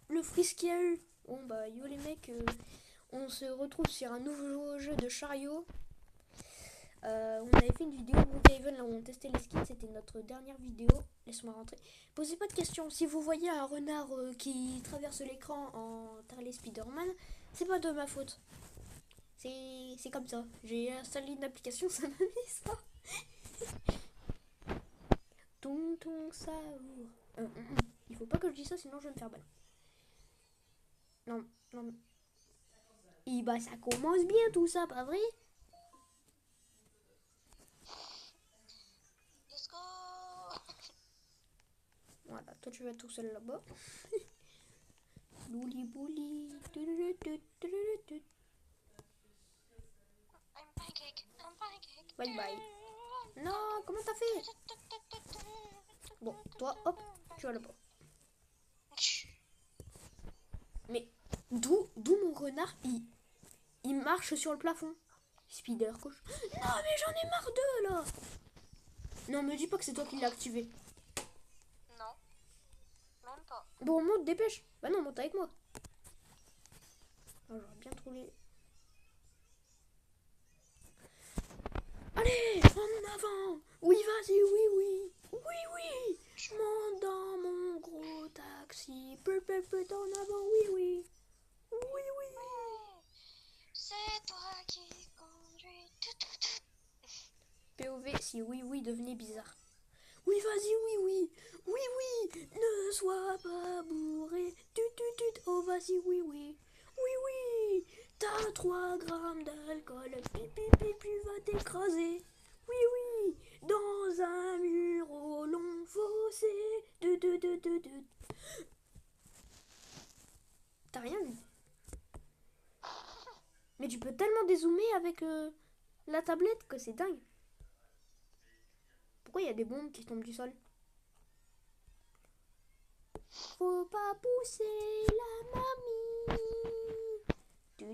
le frisky a eu. Bon bah yo les mecs, on se retrouve sur un nouveau jeu de chariot. On avait fait une vidéo Brookhaven là où on testait les skins, c'était notre dernière vidéo. Laisse-moi rentrer. Posez pas de questions, si vous voyez un renard qui traverse l'écran en Tarlet Spider-Man, c'est pas de ma faute. C'est comme ça. J'ai installé une application, ça m'a mis ça. Tonton Savour. Il faut pas que je dise ça, sinon je vais me faire ban. Non, non. Et bah ça commence bien tout ça, pas vrai? Let's go. Voilà, toi tu vas tout seul là-bas. Louli bouli. I'm pancake. I'm pancake. Bye bye. Non, comment t'as fait? Bon, toi, hop, tu vas là-bas. Mais d'où mon renard, il marche sur le plafond. Spider coche. Non, mais j'en ai marre d'eux là. Non, me dis pas que c'est toi qui l'as activé. Non, même pas. Bon, monte, dépêche. Bah non, monte avec moi. Oh, j'aurais bien trouvé. Allez, en avant. Oui, vas-y, oui, oui. Oui, oui. Je monte dans mon gros taxi. Peu, en avant, oui, oui. Oui, oui. C'est toi qui conduis. POV, si oui, oui devenait bizarre. Oui, vas-y, oui, oui. Oui, oui. Ne sois pas bourré. Oh, vas-y, oui, oui. Oui, oui. T'as 3 grammes d'alcool. Tu vas t'écraser. Oui, oui. Dans un mur au long fossé. T'as rien vu. Mais tu peux tellement dézoomer avec la tablette que c'est dingue. Pourquoi il y a des bombes qui tombent du sol? Faut pas pousser la mamie. On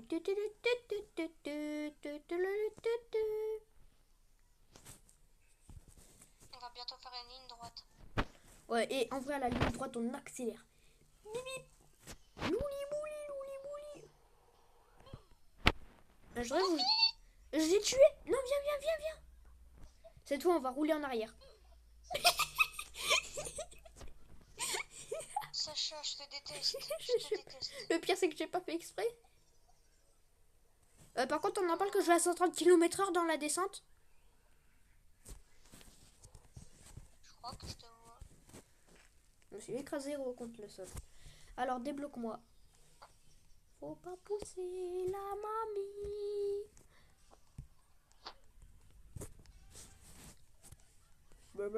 va bientôt faire une ligne droite. Ouais, et en vrai, à la ligne droite, on accélère. Bip. Louli bouli, louli bouli. Je rêve, je l'ai tué. Non, viens. Cette fois, on va rouler en arrière. Sacha, je te déteste. Je te déteste. Le pire, c'est que j'ai pas fait exprès. Par contre, on en parle que je vais à 130 km/h dans la descente. Je crois que je te vois. Je me suis écrasé contre le sol. Alors, débloque-moi. Faut pas pousser la mamie. Quoi?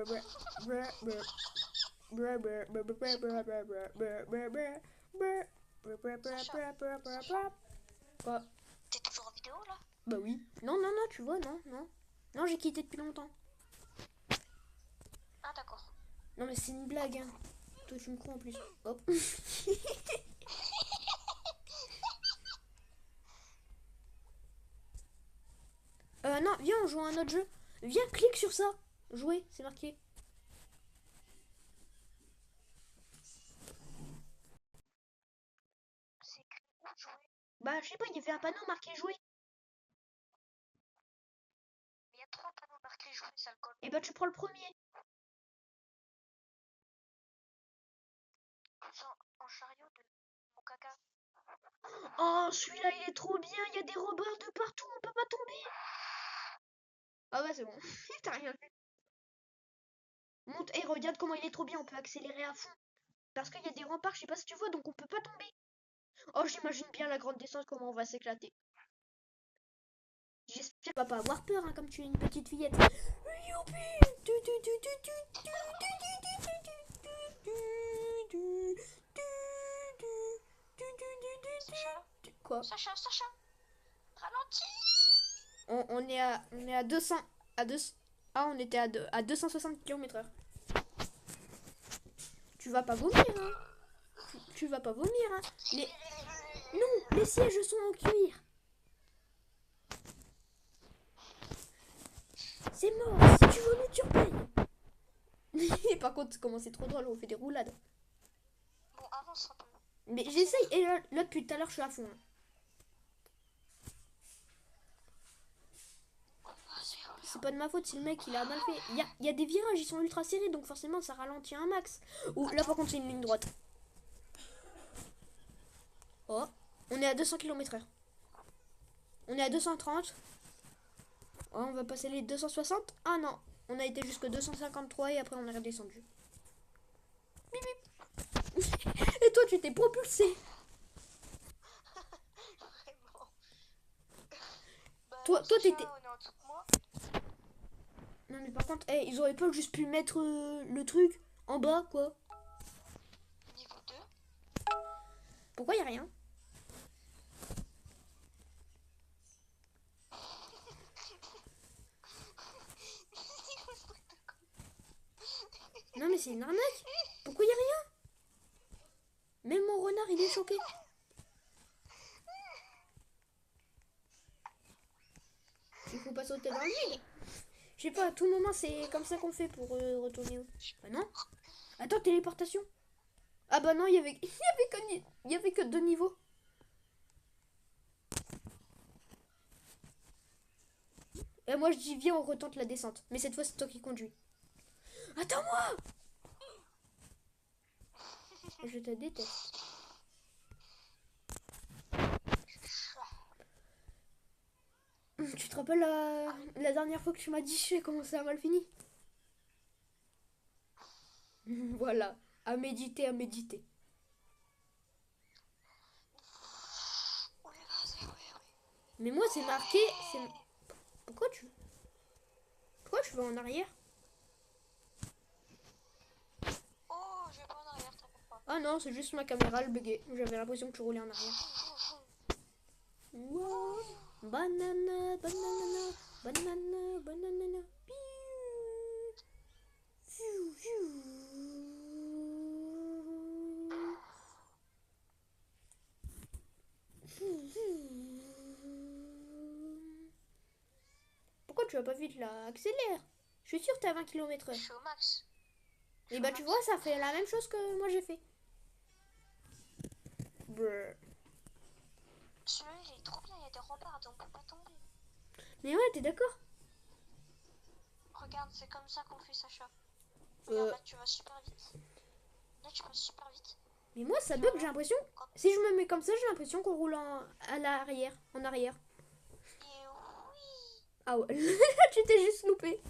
T'es toujours en vidéo là? Bah oui. Non, tu vois, non. Non, j'ai quitté depuis longtemps. Ah d'accord. Non, mais c'est une blague, hein. Toi, tu me crois en plus. Hop. Non, viens, on joue à un autre jeu. Viens, clique sur ça. Jouer, c'est marqué. C'est écrit où jouer? Bah, je sais pas, il y avait un panneau marqué jouer. Il y a 3 panneaux marqués jouer, ça le colle. Et bah, tu prends le premier. En chariot de mon caca. Oh, celui-là, il est trop bien. Il y a des rebords de partout. On peut pas tomber. Ah ouais, c'est bon. T'as rien fait. Monte et regarde comment il est trop bien. On peut accélérer à fond. Parce qu'il y a des remparts, je sais pas si tu vois, donc on peut pas tomber. Oh, j'imagine bien la grande descente, comment on va s'éclater. J'espère que tu vas pas avoir peur, hein, comme tu es une petite fillette. Quoi? Sacha, ralentis. On est à 200. Ah, on était à 260 km/h. Tu vas pas vomir, hein? Tu vas pas vomir, hein? Non, les sièges sont en cuir. C'est mort. Si tu vomis, tu repayes. Par contre, comment c'est trop drôle, on fait des roulades. Bon, avance un peu. Mais j'essaye. Et là, depuis tout à l'heure, je suis à fond. Hein. C'est pas de ma faute si le mec il a mal fait. Il y a des virages, ils sont ultra serrés, donc forcément ça ralentit un max. Ouh, là par contre c'est une ligne droite. Oh, on est à 200 km/h. On est à 230. Oh, on va passer les 260. Ah non, on a été jusque 253 et après on est redescendu. Bip, bip. Et toi tu t'es propulsé. Vraiment. Toi Sacha, t'étais... on est en dessous de moi. Non mais par contre, ils auraient pas juste pu mettre le truc en bas quoi. Niveau 2. Pourquoi y a rien? Non mais c'est une arnaque. Pourquoi y a rien? Même mon renard il est choqué. Il faut pas sauter dans le vide. Je sais pas, à tout moment c'est comme ça qu'on fait pour retourner où? Ah non? Attends, téléportation. Ah bah non, il y avait que 2 niveaux. Et moi je dis viens on retente la descente. Mais cette fois c'est toi qui conduis. Attends-moi. Je te déteste. Tu te rappelles la dernière fois que tu m'as dit je sais comment ça a mal fini? Voilà, à méditer, à méditer. Oui, vas-y, oui, oui. Mais moi c'est marqué... Pourquoi tu vas en arrière? Oh, je vais pas en arrière, t'inquiète pas. Ah non, c'est juste ma caméra le buguait. J'avais l'impression que tu roulais en arrière. Wow. Banana, banana, banana, banana. Fiu, fiu. Fiu, fiu. Pourquoi tu vas pas vite là? Accélère. Je suis sûre que t'es à 20 Je km/h. suis au max. Et bah tu vois, ça fait la même chose que moi j'ai fait. Brr. Celui-là, il est trop bien, il y a des remparts, donc on peut pas tomber. Mais ouais, t'es d'accord? Regarde, c'est comme ça qu'on fait, Sacha. Euh. Regarde, là, tu vas super vite. Là, tu vas super vite. Mais moi ça bug, j'ai l'impression. Si je me mets comme ça, j'ai l'impression qu'on roule à l'arrière, en arrière. Et oui. Ah ouais, tu t'es juste loupé.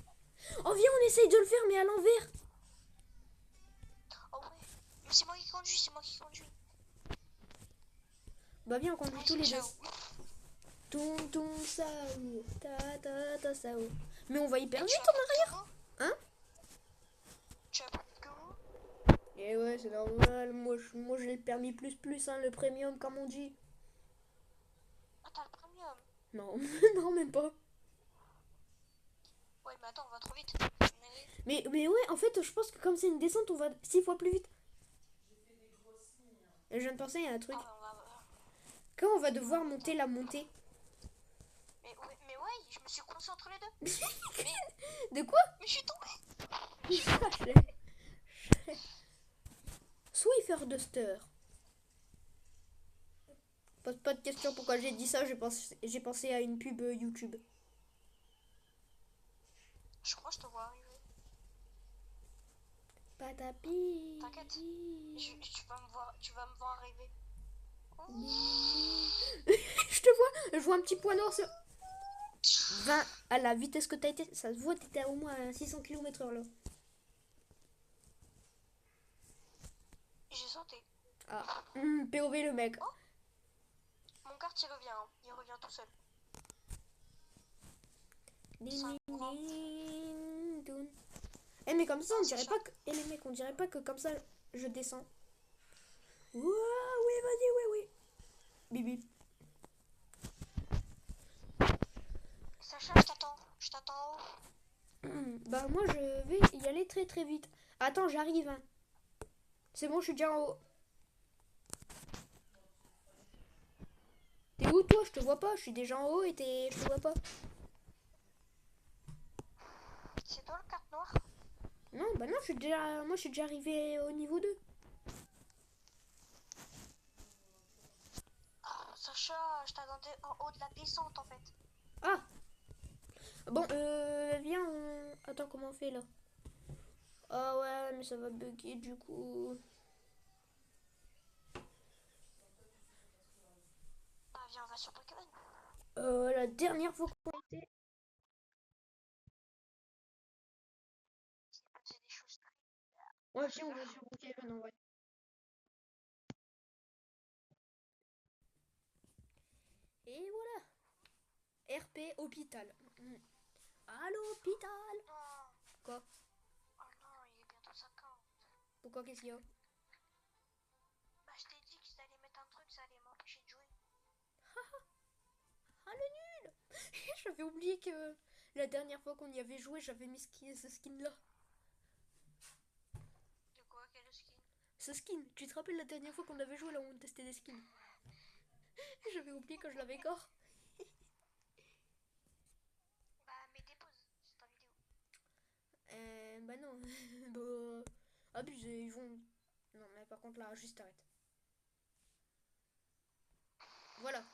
Oh viens, on essaye de le faire mais à l'envers. Oh ouais. Mais c'est moi qui conduis, c'est moi qui conduis. Bah viens, on conduit tous les deux. Ciao. Toum toum sao, ta ta ta sao. Mais on va hyper Et vite tu en as arrière. Hein? Tu as pas de comment? Et ouais, c'est normal. Moi j'ai le permis plus, hein, le premium comme on dit. Ah, t'as le premium. Non, non même pas. Ouais, mais attends, on va trop vite. Mais ouais, en fait, je pense que comme c'est une descente, on va 6 fois plus vite. Et je viens de penser à un truc. Ah, Quand on va devoir monter la montée. mais ouais, je me suis coincé entre les deux. De quoi? Mais je suis tombée. Swiffer Duster. Pose pas de question pourquoi j'ai dit ça, j'ai pensé à une pub YouTube. Je crois que je te vois arriver. Patapi. T'inquiète. Tu vas me voir arriver. Je te vois, je vois un petit point noir sur 20 à la vitesse que t'as été. Ça se voit, t'étais à au moins à 600 km/h là. J'ai sauté. Ah, POV le mec. Oh, mon kart il revient, hein. Il revient tout seul. Eh mais comme ça on dirait pas que. Eh les mecs, on dirait pas que comme ça je descends. Ouah, oui, vas-y, oui. Bibi. Sacha, je t'attends en haut. Bah moi je vais y aller très très vite. Attends, j'arrive. Hein. C'est bon, je suis déjà en haut. T'es où toi? Je te vois pas. Je suis déjà en haut et je te vois pas. C'est toi le kart noir? Non, bah non, moi je suis déjà arrivé au niveau 2. Viens, attends, comment on fait là? Ah ouais, mais ça va bugger du coup. Ah, viens, on va sur Pokémon. La dernière fois qu'on était... C'est des choses très... Ouais, si, on va sur Brookhaven en vrai. Et voilà. RP hôpital. À l'hôpital. Non. Quoi? Oh non, il est bientôt 50. Pourquoi, qu'est-ce qu'il y a? Bah, je t'ai dit que ça allait mettre un truc, ça allait m'empêcher de jouer. Ah, le nul. J'avais oublié que la dernière fois qu'on y avait joué, j'avais mis ce skin là. De quoi? Quel skin? Ce skin, tu te rappelles la dernière fois qu'on avait joué là où on testait des skins? J'avais oublié que je l'avais corps. Bah, mais dépose, c'est ta vidéo. Bah non. Bah, abusé, ils vont... Non mais par contre là, juste arrête. Voilà.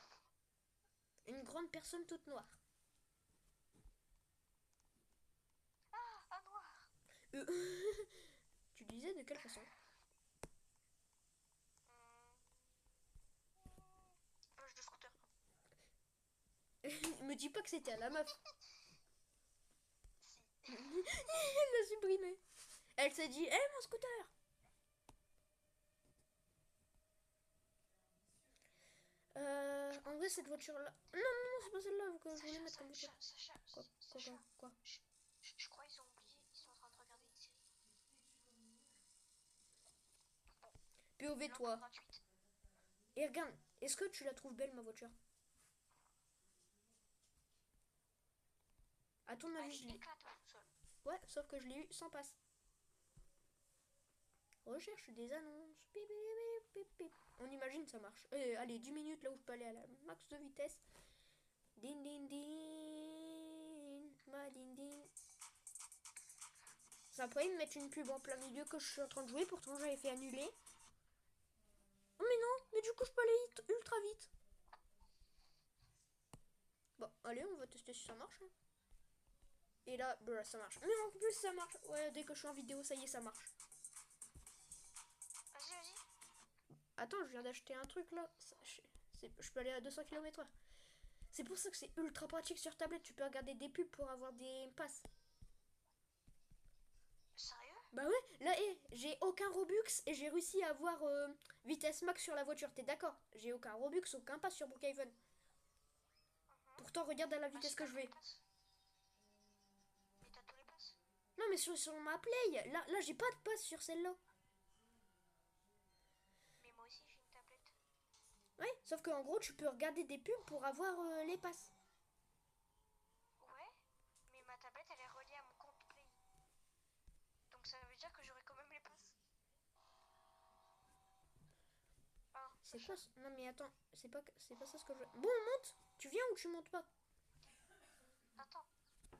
Une grande personne toute noire. Ah, un noir. Euh, tu disais de quelle façon? Poche de scooter. Me dis pas que c'était à la meuf. Si. Elle l'a supprimé. Elle s'est dit, hé mon scooter. En vrai cette voiture là... Non, non, c'est pas celle-là que je voulais mettre comme voiture. Quoi, quoi, Sacha. quoi? Je crois qu'ils ont oublié, ils sont en train de regarder une série. POV Langue toi. gratuite. Et regarde, est-ce que tu la trouves belle ma voiture? À ton avis, je Elle l'ai... éclate tout seul. Ouais, sauf que je l'ai eu sans passe. Recherche des annonces. Pip, pip, pip, pip. On imagine ça marche. Allez, 10 minutes là où je peux aller à la max de vitesse. Din din din. Ma din din. Ça pourrait me mettre une pub en plein milieu que je suis en train de jouer. Pourtant j'avais fait annuler. Oh mais non, mais du coup je peux aller ultra vite. Bon, allez, on va tester si ça marche. Et là, bah, ça marche. Mais en plus ça marche. Ouais, dès que je suis en vidéo, ça y est, ça marche. Vas-y, vas-y. Attends, je viens d'acheter un truc là. Je peux aller à 200 km/h. C'est pour ça que c'est ultra pratique sur tablette. Tu peux regarder des pubs pour avoir des passes. Sérieux? Bah ouais, là, j'ai aucun Robux et j'ai réussi à avoir vitesse max sur la voiture. T'es d'accord? J'ai aucun Robux, aucun pass sur Brookhaven. Pourtant, regarde à la Bah, vitesse si que t'as je tous les vais. passes. Mais t'as tous les passes. Non, mais sur ma Play, là j'ai pas de pass sur celle-là. Mais moi aussi, j'ai une tablette. Ouais, sauf qu'en gros, tu peux regarder des pubs pour avoir les passes. Ouais, mais ma tablette, elle est reliée à mon compte Play. Donc ça veut dire que j'aurai quand même les passes. Ah, C'est Sacha. quoi Non, mais attends, c'est pas ça ce que je... Bon, on monte. Tu viens ou tu montes pas? Attends,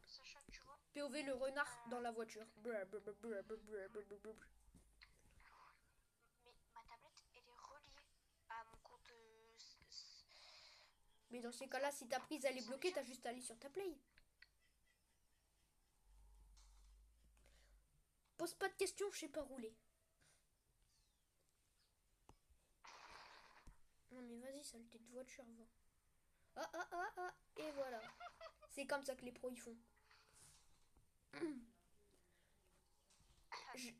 Sacha, tu vois. POV le renard dans la voiture. Brr, brr, brr, brr, brr, brr, brr, brr. Mais ma tablette, elle est reliée à mon compte. Mais dans ces cas-là, si ta prise elle est bloquée, t'as juste à aller sur ta Play. Pose pas de questions, je sais pas rouler. Non mais vas-y, saleté de voiture, va. Ah ah ah ah, et voilà. C'est comme ça que les pros ils font.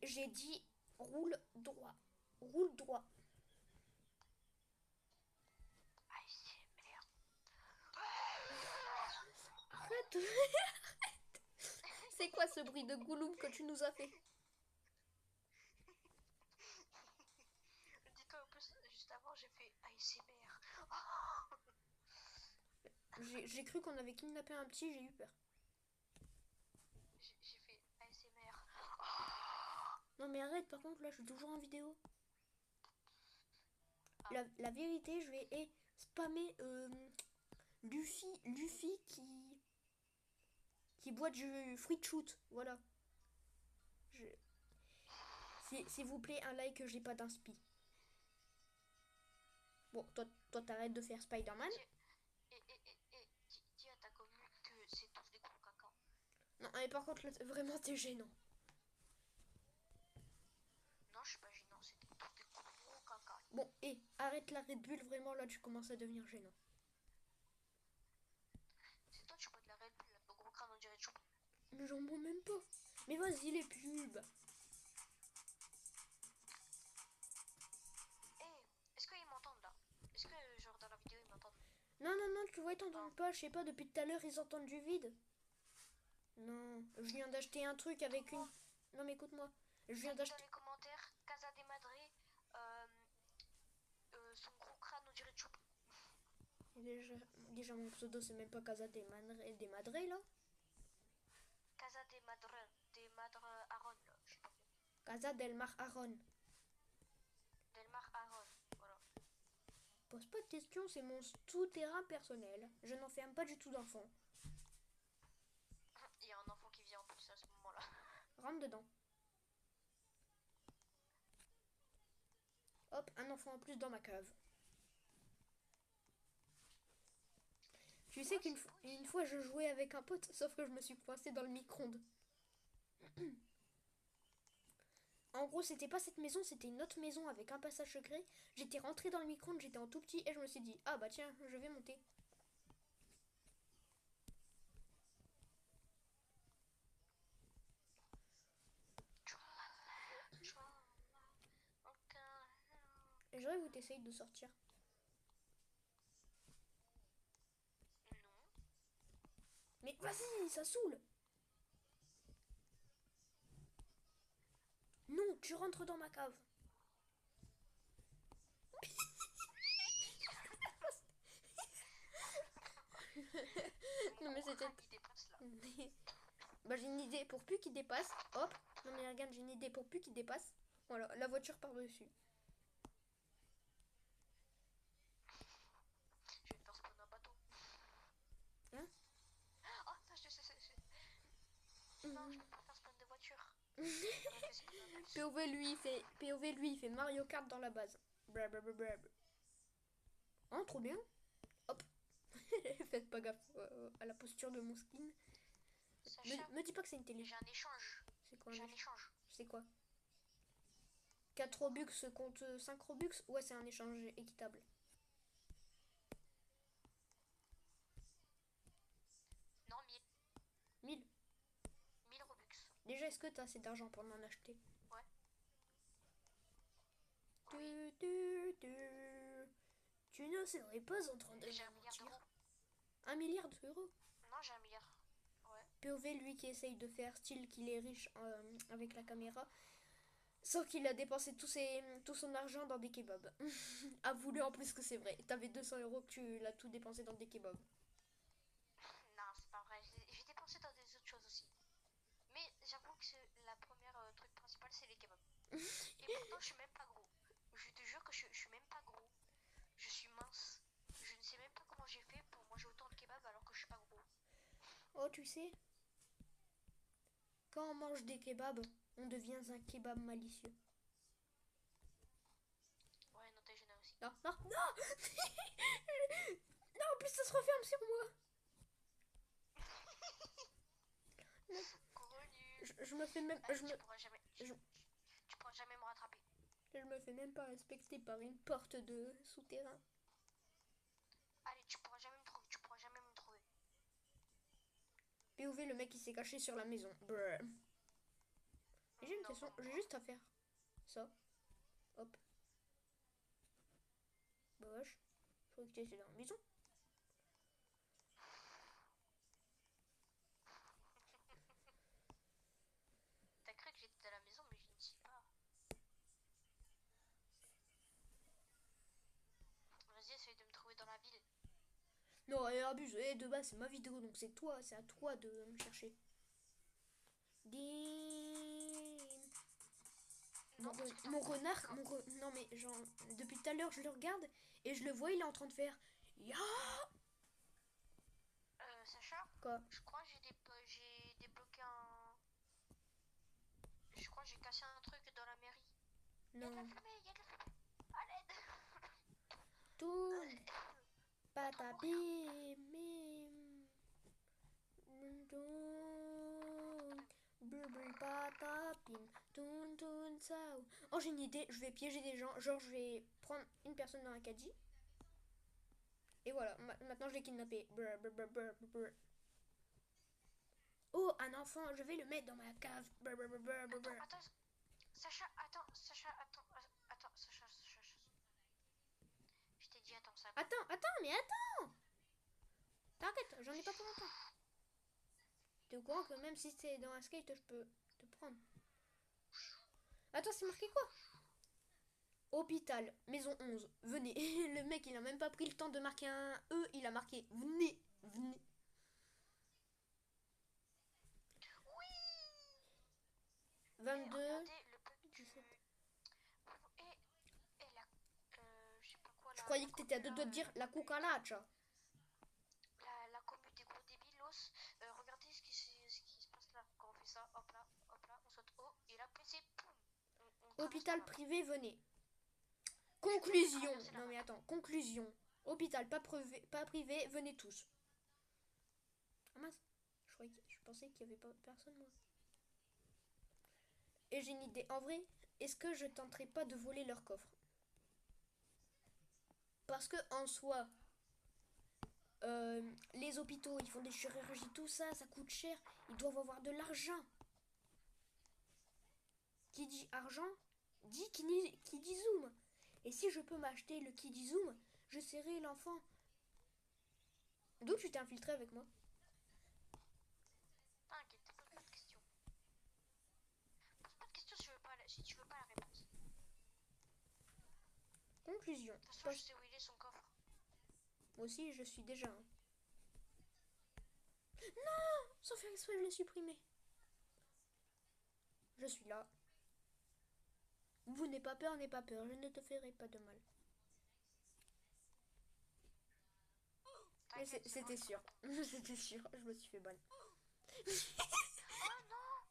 J'ai dit roule droit. Roule droit. Aïe, c'est merde. Arrête. C'est quoi ce bruit de Gouloum que tu nous as fait? Dis-toi, en plus, juste avant, j'ai fait ASMR. J'ai cru qu'on avait kidnappé un petit, j'ai eu peur. J'ai fait ASMR. Non mais arrête, par contre là je suis toujours en vidéo. Ah. La vérité, je vais spammer Luffy qui boit du fruit shoot. Voilà. S'il vous plaît, un like, j'ai pas d'inspi. Bon, toi t'arrêtes de faire Spider-Man. Et dis à ta commune que c'est tous des gros caca. Non, mais par contre, là, vraiment, t'es gênant. Non, je suis pas gênant, c'est des gros caca. Bon, et arrête la Red Bull, vraiment, là, tu commences à devenir gênant. C'est toi, tu bois de la Red Bull, là, ton gros crâne, on dirait chou. Mais j'en bois même pas. Mais vas-y, les pubs. Eh, est-ce qu'ils m'entendent là? Est-ce que, genre, dans la vidéo, ils m'entendent? Non, non, non, tu vois, ils t'entendent pas. Je sais pas, depuis tout à l'heure, ils entendent du vide. Non, je viens d'acheter un truc avec une... Non, mais écoute-moi. Je viens Dans d'acheter... les commentaires, Casa de Madre, euh, son gros crâne, on dirait chou. Déjà, mon pseudo, c'est même pas Casa des Madre, là. Casa de Madre Aaron, là, je sais pas. Casa del Mar Aaron. Delmar Aaron, voilà. Pose pas de questions, c'est mon tout-terrain personnel. Je n'enferme pas du tout d'enfant. Il y a un enfant qui vient en plus à ce moment-là. Rentre dedans. Hop, un enfant en plus dans ma cave. Tu sais qu'une fois je jouais avec un pote, sauf que je me suis coincée dans le micro-ondes. En gros, c'était pas cette maison, c'était une autre maison avec un passage secret. J'étais rentrée dans le micro-ondes, j'étais en tout petit et je me suis dit, ah bah tiens, je vais monter. Et j'aurais voulu t'essayer de sortir. Non. Mais vas-y, ça saoule. Non, tu rentres dans ma cave. Non mais c'était... Il dépasse là. Bah j'ai une idée pour plus qu'il dépasse. Hop. Non mais regarde, j'ai une idée pour plus qu'il dépasse. Voilà, la voiture par dessus. Je vais te faire spawn un bateau. Hein? Oh, ça, je sais. Non, je peux pas faire spawn de voiture. POV lui il fait Mario Kart dans la base. Blablabla. Oh trop bien. Hop. Faites pas gaffe à la posture de mon skin. Sacha, Me dis pas que c'est une télé. j'ai un échange. C'est quoi J'ai un un échange. C'est quoi 4 Robux contre 5 Robux? Ouais, c'est un échange équitable. Non, 1000. 1000. 1000 Robux. Déjà, est-ce que t'as assez d'argent pour en acheter? Ouais. Tu ne serais pas en train de J'ai 1 milliard mentir. d'euros. 1 milliard d'euros? Non, j'ai 1 milliard. Ouais. POV, lui qui essaye de faire style qu'il est riche avec la caméra, sans qu'il a dépensé tout son argent dans des kebabs. Avoue-le en plus que c'est vrai. T'avais 200 euros que tu l'as tout dépensé dans des kebabs. Non, c'est pas vrai. J'ai dépensé dans des autres choses aussi. Mais j'avoue que la première truc principal, c'est les kebabs. Et pourtant, je suis même pas gros. Je te jure que je suis même pas gros. Je suis mince. Je ne sais même pas comment j'ai fait pour manger autant de kebabs alors que je suis pas gros. Oh, tu sais, quand on mange des kebabs, on devient un kebab malicieux. Ouais, non, t'es gêné aussi. Non, non, non. Non, en plus ça se referme sur moi. Gros nul. Je me fais même... Allez, Je me, tu pourras jamais me rattraper. je me fais même pas respecter par une porte de souterrain. Allez, tu pourras jamais me trouver. Tu pourras jamais me trouver. POV, le mec il s'est caché sur la maison. Brrr. J'ai une Non, question, non, j'ai non. juste à faire ça. Hop. Bah wesh. Je croyais que tu étais dans la maison. T'as cru que j'étais à la maison, mais je ne suis pas. Vas-y, essaye de me trouver dans la ville. Non, elle abuse. De base, c'est ma vidéo, donc c'est à toi de me chercher. Dean. Non, Mon renard, non mais genre, depuis tout à l'heure, je le regarde et je le vois, il est en train de faire. Ya. Sacha, Quoi? je crois que j'ai débloqué un. Je crois que j'ai cassé un truc dans la mairie. Il y a de la Non. fumée, il y a de la fumée. À l'aide. Tourne. Patapi. Mim. Tourne. patapim, toun toun sao. Oh, j'ai une idée, je vais piéger des gens. Genre, je vais prendre une personne dans un caddie. Et voilà, maintenant je l'ai kidnappé. Brr, brr, brr, brr, brr. Oh, un enfant, je vais le mettre dans ma cave. Brr, brr, brr, brr, brr, brr. Attends, Sacha, Sacha. Je t'ai dit, attends, ça. Mais attends. T'inquiète, j'en ai pas pour longtemps. T'es au courant que même si c'est dans un skate, je peux te prendre. Attends, c'est marqué quoi? Hôpital, maison 11, venez. Le mec, il a même pas pris le temps de marquer un E, il a marqué venez, venez. Oui. 22. Regardez le bug 17. Et la. Je sais pas quoi. Je croyais que t'étais à deux doigts de dire la cucaracha. La commu des gros débilos. Regardez ce qui se passe là. Quand on fait ça, hop là, on saute haut. Et là, après, c'est poum. Hôpital privé, venez. Conclusion. Non mais attends, conclusion. Hôpital pas privé, venez tous. Ah mince, je pensais qu'il y avait pas personne moi. Et j'ai une idée. En vrai, est-ce que je tenterai pas de voler leur coffre? Parce que en soi, les hôpitaux, ils font des chirurgies, tout ça, ça coûte cher. Ils doivent avoir de l'argent. Qui dit argent, dit qui dit zoom. Et si je peux m'acheter le qui dit zoom, je serai l'enfant. D'où tu t'es infiltré avec moi? T'inquiète, pose pas de questions. Pose pas de questions si tu veux pas la réponse. Conclusion. De toute façon, je sais où il est son coffre. Moi aussi, je suis déjà un. Non, sans faire exprès, je l'ai supprimé. Je suis là. Vous n'ayez pas peur, je ne te ferai pas de mal. Mais c'était sûr. C'était sûr, je me suis fait ban. Oh non.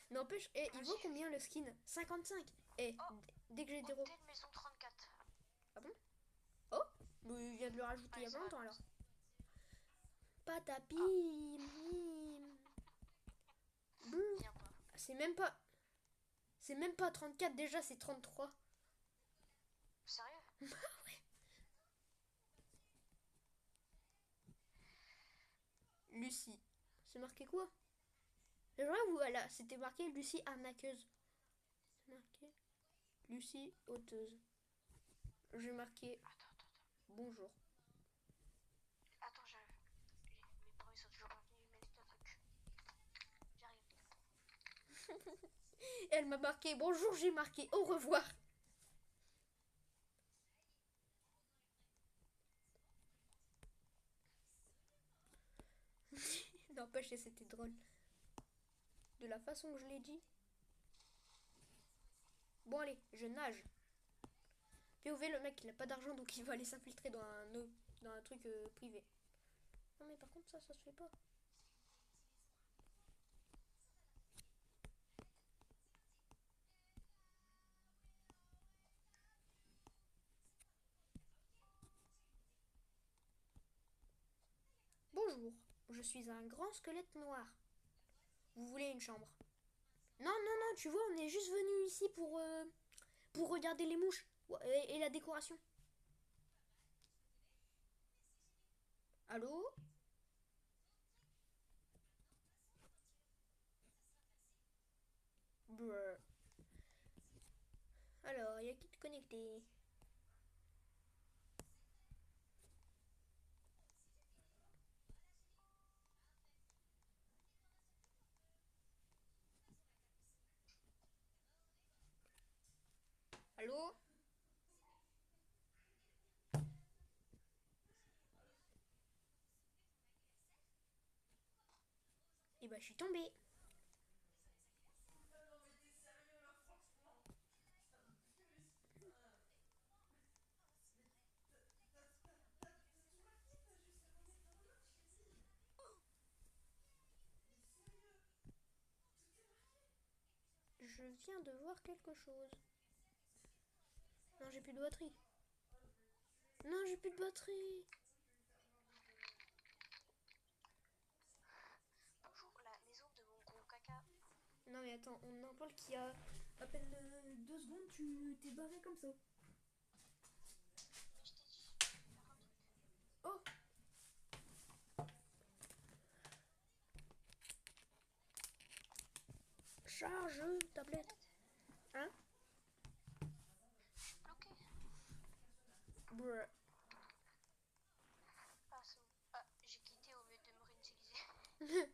N'empêche, il vaut combien le skin? 55. Dès que j'ai des Hôtel maison 34. Ah bon? Oh, il vient de le rajouter il y a pas longtemps alors. Patapim. C'est même pas. C'est même pas 34 déjà, c'est 33. Sérieux? Bah ouais. Lucie. C'est marqué quoi? Genre voilà, c'était marqué Lucie arnaqueuse. C'est marqué Lucie auteuse. J'ai marqué bonjour. Attends, j'arrive. Mes parents ils sont toujours pas venus, mais c'est un truc. J'arrive. Elle m'a marqué bonjour, j'ai marqué au revoir. N'empêche, c'était drôle. De la façon que je l'ai dit. Bon allez, je nage. POV, le mec il a pas d'argent donc il va aller s'infiltrer dans un truc privé. Non mais par contre ça se fait pas. Bonjour, je suis un grand squelette noir. Vous voulez une chambre? Non, tu vois, on est juste venu ici pour regarder les mouches et la décoration. Allô? Brr. Alors, il y a qui te connecté? Allô? Et bah, je suis tombée. Je viens de voir quelque chose. Non, j'ai plus de batterie. Non, j'ai plus de batterie. Non mais attends, on en parle qu'il y a à peine 2 secondes, tu t'es barré comme ça. Mais je t'ai dit, faire un truc. Oh, charge tablette. Hein? Je suis bloqué. Bruh. Ah, c'est bon. Ah, j'ai quitté au lieu de me réutiliser.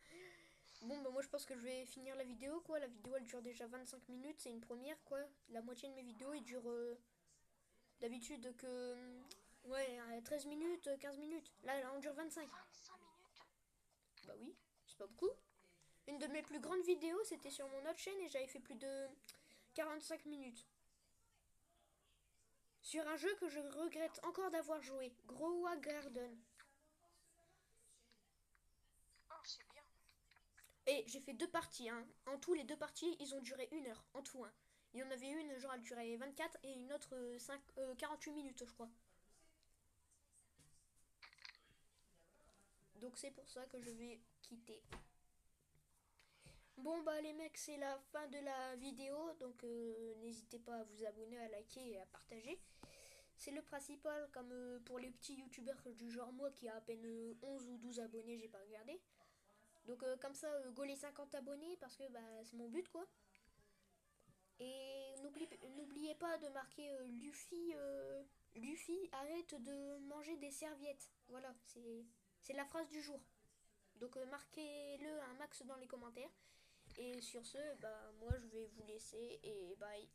Bon bah moi je pense que je vais finir la vidéo quoi. La vidéo elle dure déjà 25 minutes, c'est une première quoi. La moitié de mes vidéos ils durent d'habitude que ouais 13 minutes, 15 minutes. Là elle en dure 25. 25 minutes. Bah oui, c'est pas beaucoup. Une de mes plus grandes vidéos c'était sur mon autre chaîne et j'avais fait plus de 45 minutes. Sur un jeu que je regrette encore d'avoir joué, Growa Garden. Oh, c'est bien. Et j'ai fait 2 parties, hein. En tout, les 2 parties, ils ont duré 1 heure. En tout, hein. Il y en avait une, genre, elle durait 24 et une autre 48 minutes, je crois. Donc c'est pour ça que je vais quitter. Bon bah les mecs, c'est la fin de la vidéo. Donc n'hésitez pas à vous abonner, à liker et à partager. C'est le principal, comme pour les petits youtubeurs du genre moi qui a à peine 11 ou 12 abonnés, j'ai pas regardé. Donc comme ça, go les 50 abonnés parce que bah, c'est mon but quoi. Et n'oubliez pas de marquer Luffy arrête de manger des serviettes. Voilà, c'est la phrase du jour. Donc marquez-le un max dans les commentaires. Et sur ce, bah moi je vais vous laisser et bye.